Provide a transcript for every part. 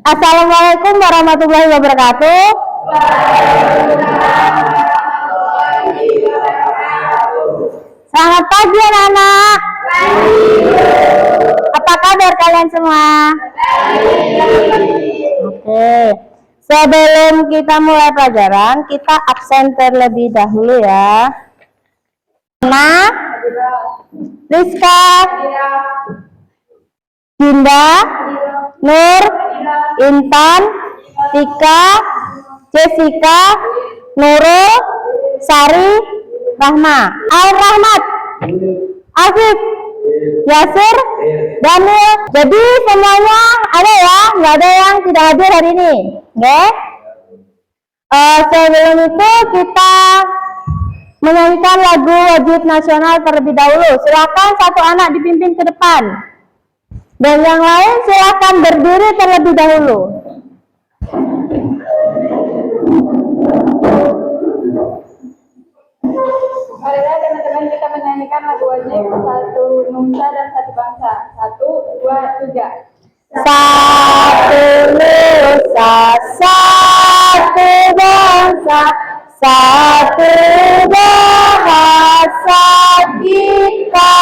Assalamualaikum warahmatullahi wabarakatuh. Selamat pagi anak-anak. Apa kabar kalian semua? Oke. Sebelum kita mulai pelajaran, kita absen terlebih dahulu ya. Nah, Rizka, Dinda, Nur, Intan, Tika, Jessica, Nurul, Sari, Rahma, Al-Rahmat, Afif, Yasir, Daniel. Jadi semuanya ada ya, nggak ada yang tidak hadir hari ini. Oke? Sebelum itu kita menyanyikan lagu wajib nasional terlebih dahulu. Silakan satu anak dipimpin ke depan. Dan yang lain silakan berdiri terlebih dahulu. Marilah teman-teman kita menyanyikan lagu wajib Satu Nusa dan Satu Bangsa. 1, 2, 3. Satu nusa, satu bangsa, satu bahasa kita.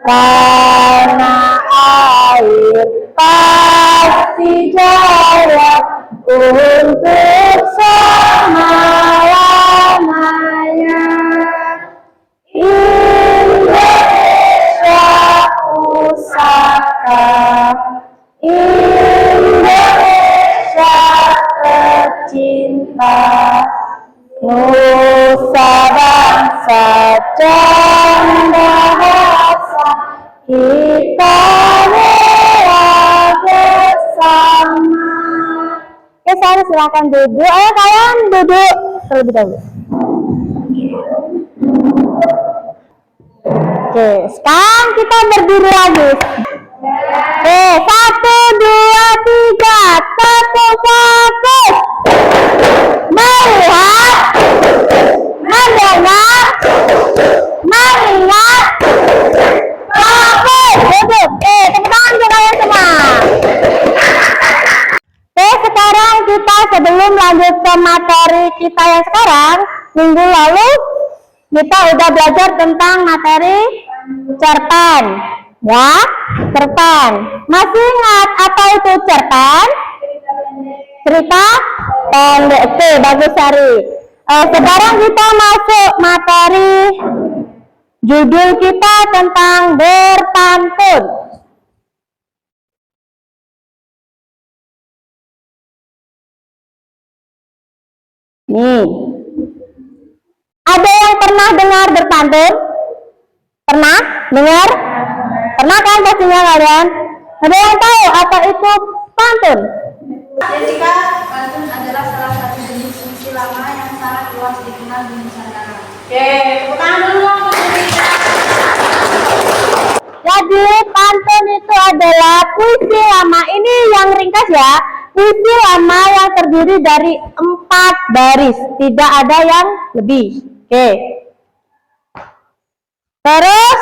Tanah air pasti jaya untuk selama-lamanya. Indonesia pusaka, Indonesia tercinta, nusa bangsa dan bahasa kita rela bersama. Saya silakan duduk. Ayo kalian duduk terlebih dahulu. Oke, sekarang kita berdiri lagi. Oke, 1, 2, 3, tepuk fokus. Melihat, mendengar, melihat, fokus. Duduk. Tepuk tangan untuk kalian semua. Oke, sekarang kita sebelum lanjut ke materi kita yang sekarang, minggu lalu kita udah belajar tentang materi cerpen, ya, cerpen. Masih ingat apa itu cerpen? Cerita pendek. Oke, bagus Sari. Sekarang kita masuk materi. Judul kita tentang berpantun. Nih, ada yang pernah dengar berpantun? Pernah dengar? Pernah kan pastinya kalian? Ada yang tahu apa itu pantun? Jessica, pantun adalah salah satu jenis puisi lama yang sangat luas dikenal di Nusantara. Oke, tepuk tangan dulu untuk Jessica. Jadi pantun itu adalah puisi lama. Ini yang ringkas ya. Puisi lama yang terdiri dari 4 baris, tidak ada yang lebih. Oke. Terus,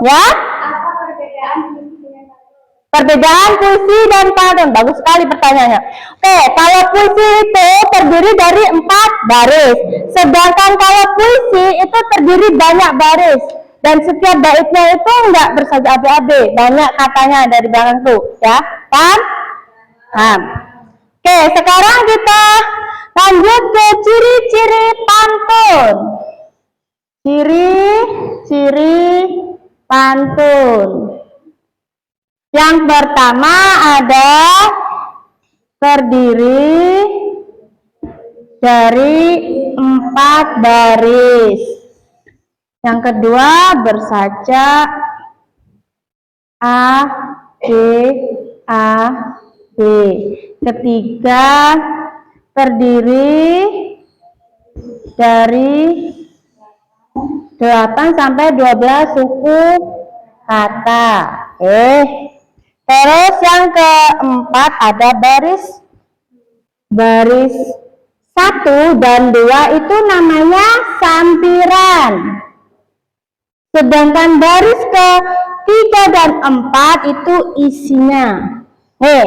ya? Apa perbedaan puisi dengan pantun? Perbedaan puisi dan pantun. Bagus sekali pertanyaannya. Oke, kalau puisi itu terdiri dari 4 baris, sedangkan kalau puisi itu terdiri banyak baris. Dan setiap baitnya itu enggak bersaja AB-AB, banyak katanya dari belakang tuh, ya kan? Oke, sekarang kita lanjut ke ciri-ciri pantun. Ciri-ciri pantun. Yang pertama ada terdiri dari 4 baris. Yang kedua bersaja A, B, A, B. Ketiga terdiri dari 8 sampai 12 suku kata. Terus yang keempat ada baris 1 dan 2 itu namanya sampiran. Sedangkan baris 3 dan 4 itu isinya. Nih,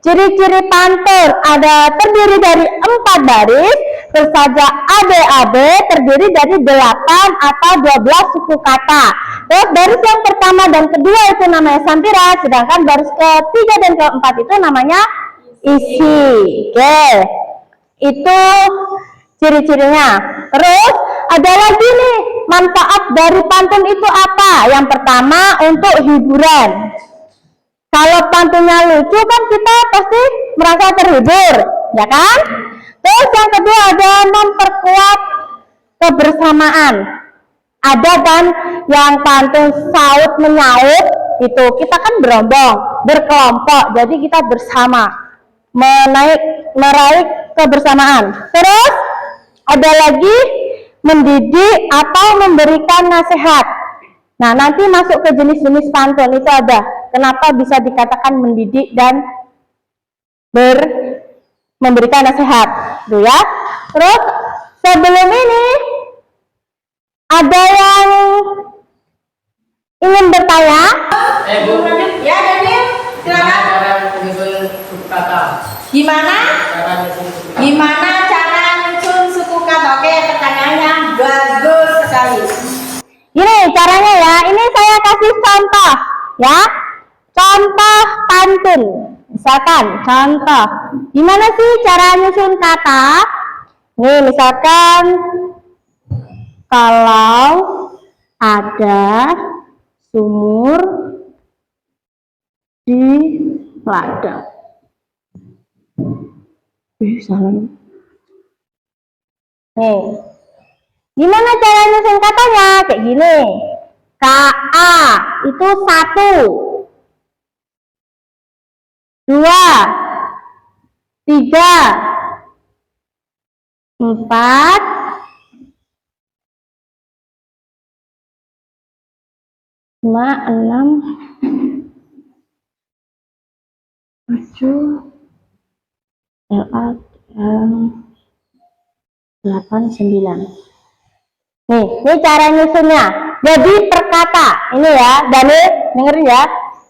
ciri-ciri pantun ada terdiri dari 4 baris, terus saja ABAB terdiri dari 8 atau 12 suku kata. Terus baris yang pertama dan kedua itu namanya sampira, sedangkan baris ketiga dan keempat itu namanya isi. Oke, itu ciri-cirinya. Terus ada lagi nih, manfaat dari pantun itu apa? Yang pertama untuk hiburan. Kalau pantunnya lucu kan kita pasti merasa terhibur, ya kan? Terus yang kedua ada memperkuat kebersamaan. Ada kan yang pantun saut menyaut, itu kita kan berombong, berkelompok, jadi kita bersama meraih kebersamaan. Terus ada lagi mendidik atau memberikan nasihat. Nah, nanti masuk ke jenis-jenis pantun itu ada. Kenapa bisa dikatakan mendidik dan memberikan nasihat, gitu ya. Terus sebelum ini ada yang ingin bertanya? Bu. Ya, Daniel, silakan. Cara menyusun suku kata. Gimana? Cara Gimana menyusun suku cara menyusun suku kata? Oke, pertanyaannya bagus sekali. Gini caranya ya, ini saya kasih contoh ya. Contoh pantun. Misalkan contoh, gimana sih cara nyusun kata? Nih misalkan kalau ada sumur di ladang. Salah. Nih, gimana cara nyusun katanya? Kayak gini. KA itu 1, 2, 3, 4, 5, 6, 7, LA, 8, 9. Nih, ini cara nyusunnya. Jadi per kata. Ini ya, Dani, dengerin ya.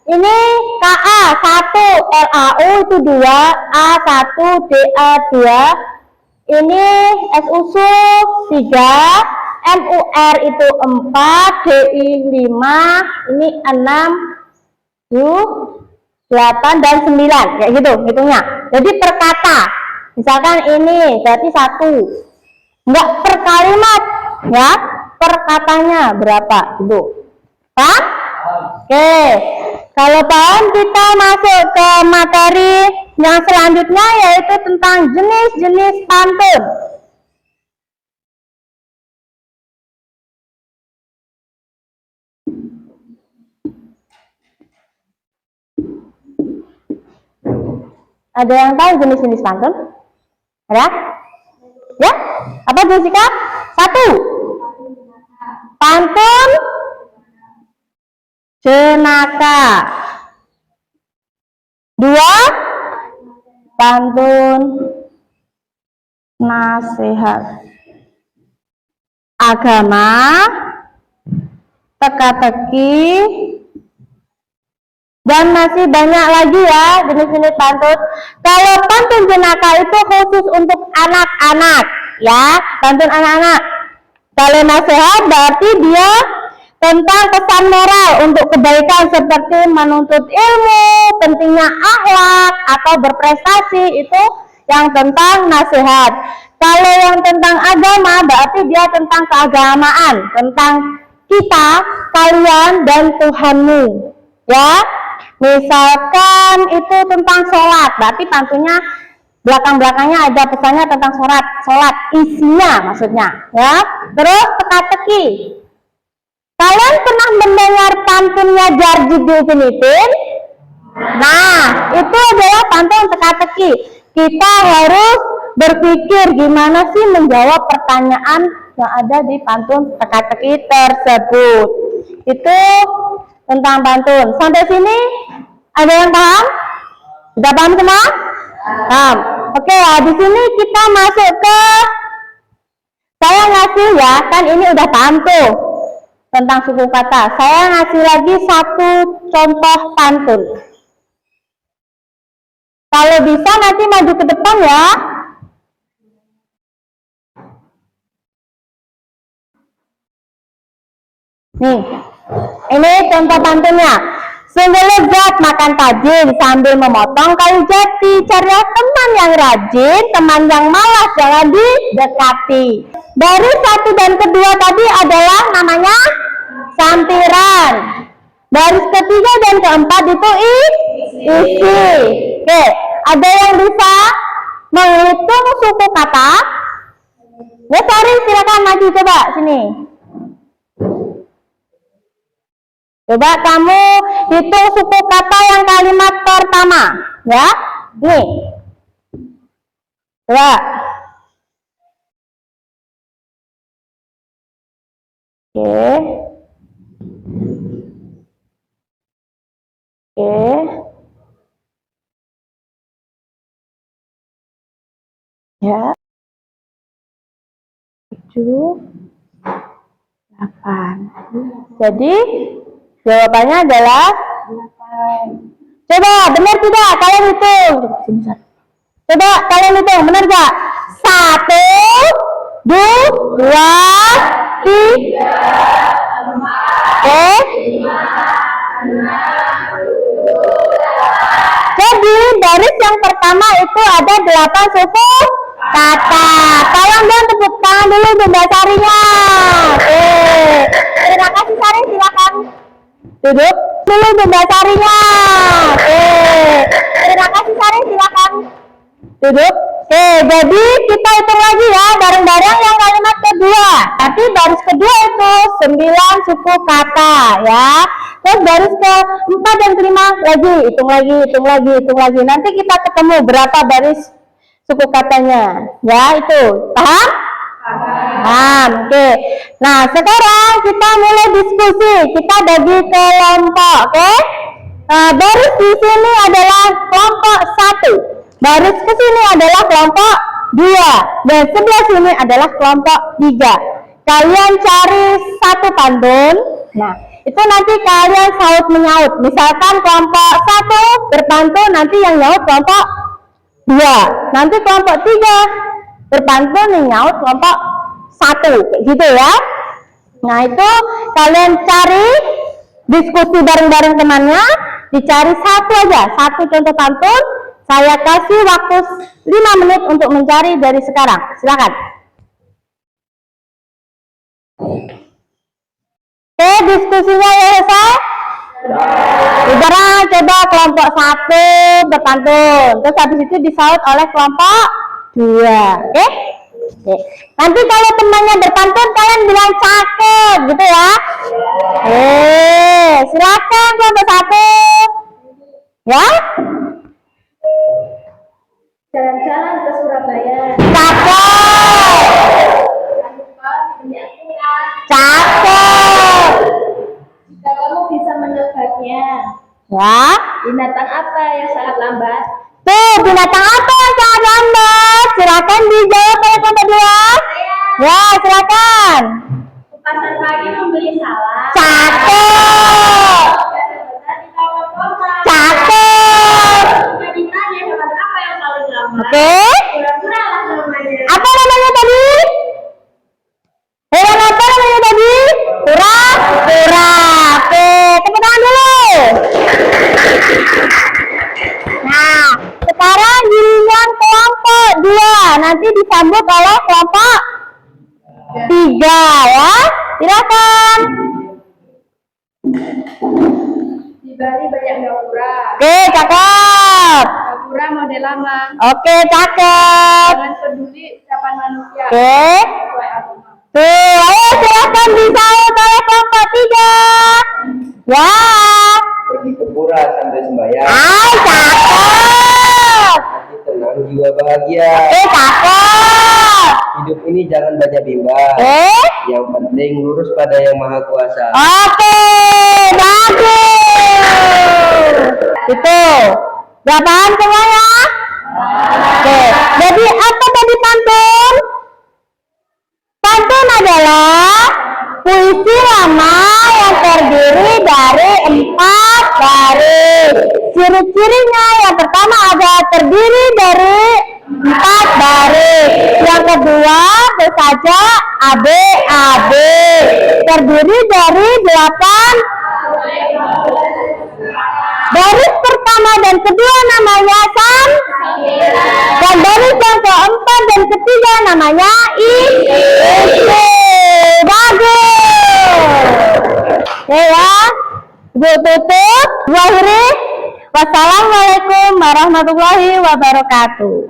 Ini KA 1, LAU itu 2, A1, DA 2. Ini SUSU 3, MUR itu 4, DI 5, ini 6, 7, 8 dan 9. Kayak gitu hitungnya. Jadi per kata. Misalkan ini berarti 1. Enggak per kalimat ya, per katanya berapa itu. Paham? Oke. Kalau paham kita masuk ke materi yang selanjutnya yaitu tentang jenis-jenis pantun. Ada yang tahu jenis-jenis pantun? Ada? Ya? Apa Jessica? 1. Pantun jenaka. 2. Pantun nasihat. Agama, teka-teki, dan masih banyak lagi ya jenis-jenis pantun. Kalau pantun jenaka itu khusus untuk anak-anak ya, pantun anak-anak. Kalau nasihat berarti dia tentang pesan moral untuk kebaikan seperti menuntut ilmu, pentingnya akhlak atau berprestasi, itu yang tentang nasihat. Kalau yang tentang agama berarti dia tentang keagamaan, tentang kita, kalian dan Tuhanmu ya. Misalkan itu tentang sholat, berarti pantunnya belakang-belakangnya ada pesannya tentang sholat isinya maksudnya ya. Terus teka-teki. Kalian pernah mendengar pantunnya Jarji Filipin? Nah, itu adalah pantun teka-teki. Kita harus berpikir gimana sih menjawab pertanyaan yang ada di pantun teka-teki tersebut. Itu tentang pantun. Sampai sini ada yang paham? Sudah paham semua? Paham. Oke, di sini kita masuk ke saya ngasih ya, kan ini udah paham tuh. tentang suku kata. Saya ngasih lagi satu contoh pantun. Kalau bisa nanti maju ke depan ya. Nih, ini contoh pantunnya. Sungguh lezat makan tajin sambil memotong kayu jati. Carilah teman yang rajin, teman yang malas jangan didekati. Dari satu dan kedua tadi adalah namanya sampiran. Baris ketiga dan keempat itu isi. Oke, ada yang bisa menghitung suku kata? Ya, sorry, silakan maju coba sini. Coba kamu hitung suku kata yang kalimat pertama, ya. Nih. Coba. Oke. Ya. 7, 8. Jadi jawabannya adalah 8. Coba benar tidak kalian hitung? Coba kalian hitung, benar gak? 1, 2, 3, 4, 5, 6, 7, 8. Jadi baris yang pertama itu ada 8 suku kata. Tolong dong tepuk tangan dulu untuk Mbak Sarinya. Oke. Terima kasih Sari, silakan duduk dulu untuk Mbak Sarinya. Oke. Terima kasih Sari, silakan duduk. Oke, jadi kita hitung lagi ya bareng-bareng yang kalimat kedua. Tapi baris kedua itu 9 suku kata ya. Terus baris keempat dan kelima lagi, hitung lagi. Nanti kita ketemu berapa baris suku katanya. Ya, itu. Paham? Paham. Oke. Nah, sekarang kita mulai diskusi. Kita bagi kelompok, oke? Nah, baris di sini adalah kelompok 1. Baris ke sini adalah kelompok 2. Dan sebelah sini adalah kelompok 3. Kalian cari satu pantun. Nah, itu nanti kalian saut menyaut. Misalkan kelompok 1 berpantun, nanti yang nyaut kelompok 2. Nanti kelompok 3 berpantun yang nyaut kelompok 1. Gitu ya. Nah, itu kalian cari, diskusi bareng-bareng temannya, dicari satu aja, satu contoh pantun. Saya kasih waktu 5 menit untuk mencari dari sekarang. Silakan. Oke, diskusinya selesai. Sekarang coba kelompok 1 berpantun. Terus habis itu disaut oleh kelompok 2. Oke? Oke. Nanti kalau temannya berpantun kalian bilang cakep gitu ya. Silakan kelompok 1. Ya? Jalan-jalan ke Surabaya. Cakep. Cakep. Jika kamu bisa menebaknya, Ya. binatang apa yang sangat lambat? Tuh, binatang apa yang sangat lambat? Silakan dijawab oleh kelompok 2. Ya, silakan. Pasar pagi membeli salam. Cakep. Cakep. Jika ditanya hewan apa yang paling lambat? Oke. Kura-kura lah namanya. Apa namanya tadi? Hewan apa namanya tadi? Kura-kura. Oke, tepuk tangan dulu. Nah, sekarang giliran kelompok 2. Nanti disambut oleh kelompok 3 ya. Silakan. Di Bali banyak gapura. Oke, cakep. Gapura model lama. Oke, cakep. Jangan peduli ucapan manusia. Oke. Sesuai agama. Tuh, ayo silakan disaut oleh kelompok 3. Ya. Pergi ke pura sambil sembahyang. Cakep. Hati tenang, jiwa bahagia. Oke, cakep. Hidup ini jangan banyak bimbang. Yang penting lurus pada Yang Maha Kuasa. Oke, bagus. Itu. Udah paham semuanya? Oke. Jadi apa tadi pantun? Pantun adalah puisi lama yang terdiri dari 4 baris. Ciri-cirinya yang pertama ada terdiri dari 4 baris. Yang kedua bersaja AB. Terdiri dari 8 baris pertama dan kedua namanya sam, dan baris yang keempat dan ketiga namanya isi. Bagus. Oke ya, Ibu tutup. Akhiri. Wassalamualaikum warahmatullahi wabarakatuh.